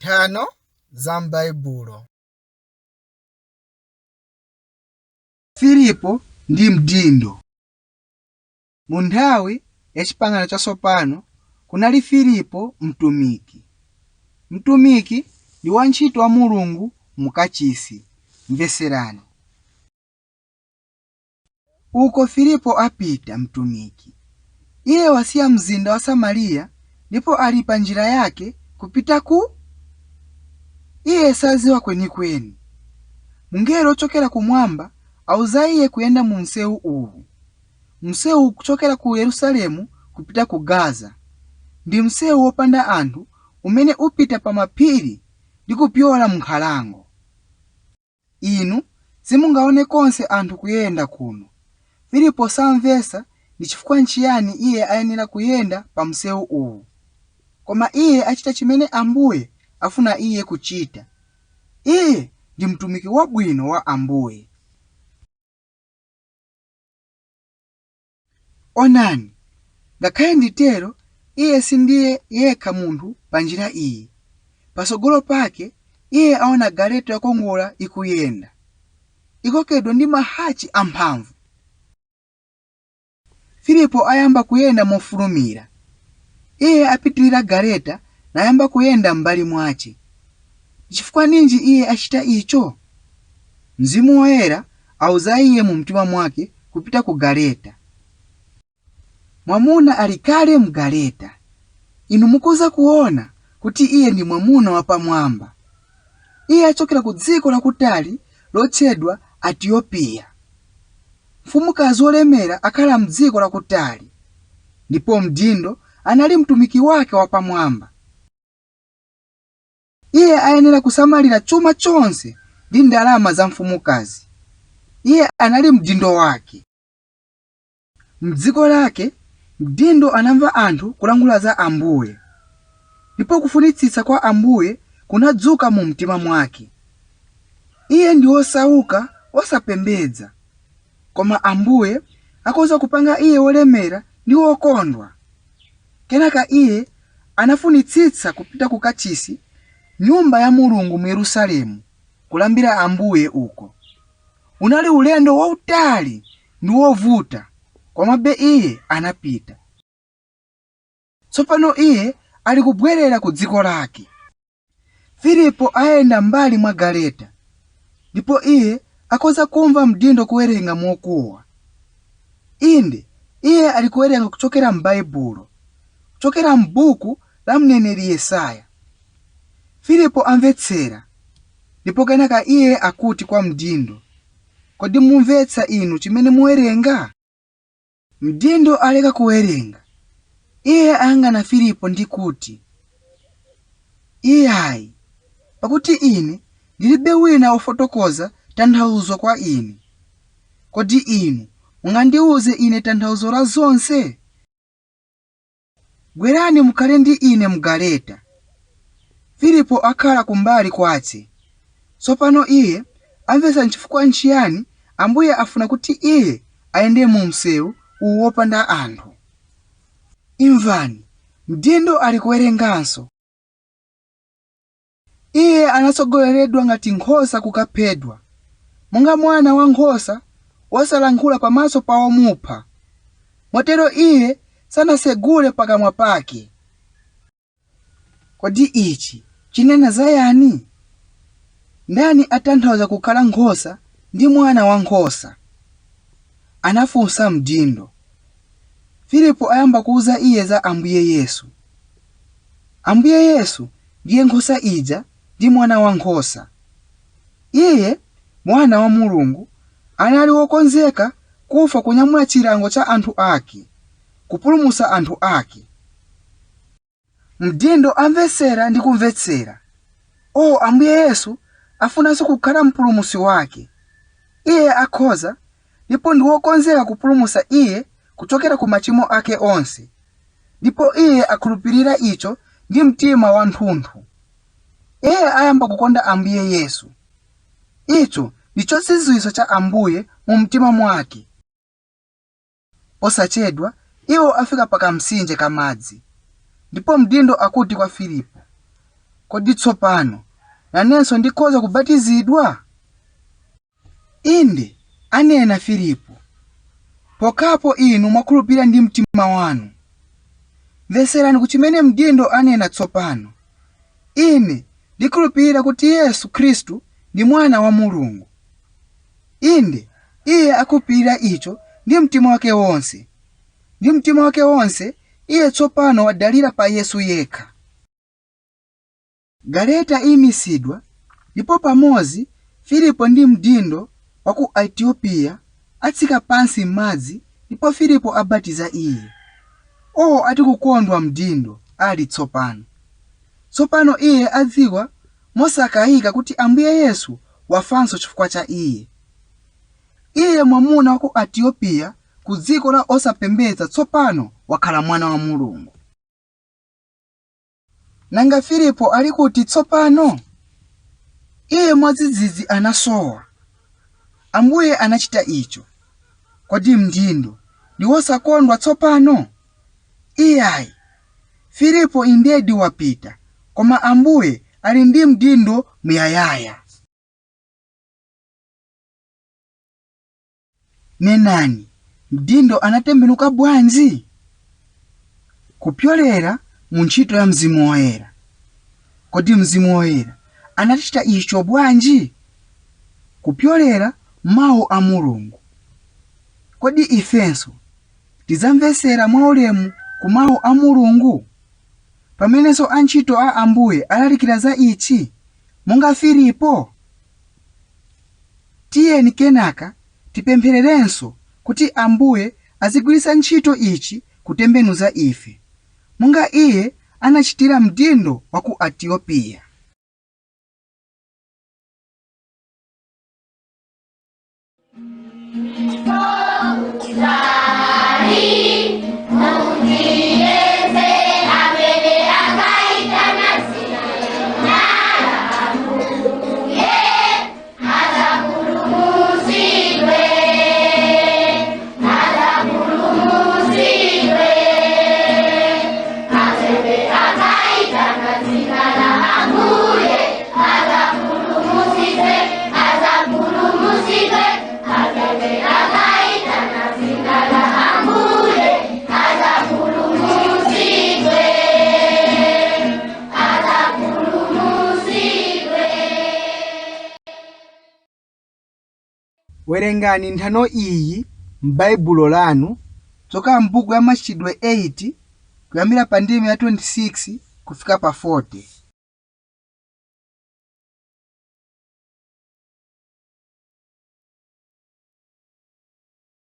Nthano za m'Baibulo. Filipo ndi Mdindo. Mu nthawi ya chipangano chatsopano kunali Filipo mtumiki. Mtumiki ndi wantchito wa Mulungu mukachisi. Mveserani. Uko Filipo apita mtumiki. Iye wasiya mzinda wa Samariya ndipo ali pa njira yake kupita ku. Iye saziwa kwenikweni. Mngelo ochokera kumwamba auza iye kuyenda mu msewu uwu. Msewu kuchokera ku Yerusalemu kupita ku Gaza. Ndi msewu wopanda anthu umene upita pa mapiri ndi kupyola mu nkhalango. Inu simungaone konse anthu kuyenda kuno. Filipo samvesa ndi chifukwa nchiyani iye ayenera kuyenda pa msewu uwu. Koma iye achita chimene Ambuye afuna iye kuchita. Iye ndi mtumiki wabwino wa Ambuye. Onani, ngakhale nditero iye sindiye yekha munthu pa njira iyi. Pasogolo pake iye aona galeta yokongola ikuyenda. Ikokedwa ndi mahachi amphamvu. Filipo ayamba kuyenda mofulumira. Iye apitirira galeta nayamba kuyenda m'mbali mwace. Chifukwa ninji iye achita icho? Mzimu Woyera auza iye mu mtima mwake kupita ku galeta. Mwamuna ali kale mu galeta. Inu mukuza kuona kuti iye ndi mwamuna wapamwamba. Iye achokera ku dziko lakutali lotchedwa Etiyopiya. Mfumukazi wolemera akhala m'dziko lakutali. Ndipo Mdindo anali mtumiki wake wapamwamba. Iye ayenera kusamalira chuma chonse ndi ndalama za mfumukazi. Iye anali mdindo wake. M'dziko lake Mdindo anamva anthu kulankhula za Ambuye. Ndipo kufunitsitsa kwa Ambuye kunadzuka mu mtima mwake. Iye ndi wosauka wosapembedza. Koma Ambuye akoza kupanga iye wolemera ndi wokondwa. Kenaka iye anafunitsitsa kupita ku kachisi nyumba ya Mulungu mu Yerusalemu kulambira Ambuye uko. Unali ulendo wautali ndi wovuta, komabe iye anapita. Tsopano iye ali kubwerera ku dziko lake. Filipo ayenda mbali mwa galeta. Ndipo iye akoza kumva Mdindo kuwerenga mokuwa. Inde, iye ali kuwerenga kuchokera m'Baibulo, kuchokera m'buku la mneneri Yesaya. Filipo amvetsera. Ndipo kenaka iye akuti kwa Mdindo, kodi mumvetsa inu chimene muwerenga? Mdindo aleka kuwerenga. Iye ayang'ana Filipo ndi kuti, iyayi, pakuti ine ndilibe wina wofotokoza tanthauzo kwa ine. Kodi inu mungandiuze ine tanthauzo la zonse? Bwerani mukhale ndi ine m'galeta. Filipo akhala kumbali kwace. Tsopano iye amvetsa nchifukwa nchiyani Ambuye afuna kuti iye ayende mu msewu uwu wopanda anthu. Imvani, Mdindo ali kuwerenganso. Iye anatsogoleredwa ngati nkhosa kukaphedwa, monga mwana wankhosa wosalankhula pamaso pa womupha. Motero iye sanasegule pakamwa pake. Kodi ichi chinena za yani? Ndani atanthauza kukhala nkhosa ndi mwana wankhosa? Anafunsa Mdindo. Filipo ayamba kuuza iye za Ambuye Yesu. Ambuye Yesu ndiye nkhosa ija ndi mwana wankhosa. Iye, mwana wa Mulungu, anali wokonzeka kufa kunyamula chilango cha anthu ake, kupulumutsa anthu ake. Mdindo amvetsera ndi kumvetsera. Ambuye Yesu afunanso kukhala mpulumutsi wake. Iye akhoza ndipo ndi wokonzeka kupulumutsa iye kuchokera ku machimo ake onse. Ndipo iye akhulupirira icho ndi mtima wathunthu. Iye ayamba kukonda Ambuye Yesu. Icho ndi chozizwitsa cha Ambuye mu mtima mwake. Posachedwa iwo afika pa kamtsinje kamadzi. Ndipo Mdindo akuti kwa Filipo, kodi tsopano nanenso ndikhoza kubatizidwa? Inde, anena Filipo, pokapo inu mwakhulupirira ndi mtima wanu. Mveserani kuchimene Mdindo anena tsopano. Ine ndikhulupirira kuti Yesu Khristu ndi mwana wa Mulungu. Inde, iye akhulupirira icho ndi mtima wake wonse. Ndi mtima wake wonse iye tsopano wadalira pa Yesu yekha. Galeta imisidwa, ndipo pamodzi Filipo ndi Mdindo wa ku Etiopia atsika pansi m'madzi, ndipo Filipo abatiza iye. Ati kukondwa Mdindo ali tsopano. Tsopano iye adziwa mosakayika kuti Ambuye Yesu wafanso chifukwa cha iye. Iye mwamuna wa ku Etiopia ku dziko la osapembedza tsopano wakhala mwana wa Mulungu. Nanga Filipo ali kuti tsopano? Iye mwadzidzidzi anasowa. Ambuye anachita icho. Kodi Mdindo ndi wosakondwa tsopano? Iyayi, Filipo indedi wapita, koma Ambuye ali ndi Mdindo muyayaya. Nenani, Mdindo anatembenuka bwanji? Kupyolera mu ntchito ya Mzimu Woyera. Kodi Mzimu Woyera anachita icho bwanji? Kupyolera mawu a Mulungu. Kodi ifenso tizamvesera mwaulemu ku mawu a Mulungu? Pamenenso antchito a Ambuye alalikira za ichi, monga Filipo. Tiyeni kenaka tipemphererenso kuti Ambuye azigwiritsa ntchito ichi kutembenuza ife, monga iye anachitira Mdindo wa ku Etiopia. Werengani nthano iyi m'Baibulo lanu, choka m'buku ya Macitidwe 8 kuyambira pa ndime ya 26 kufika pa 40.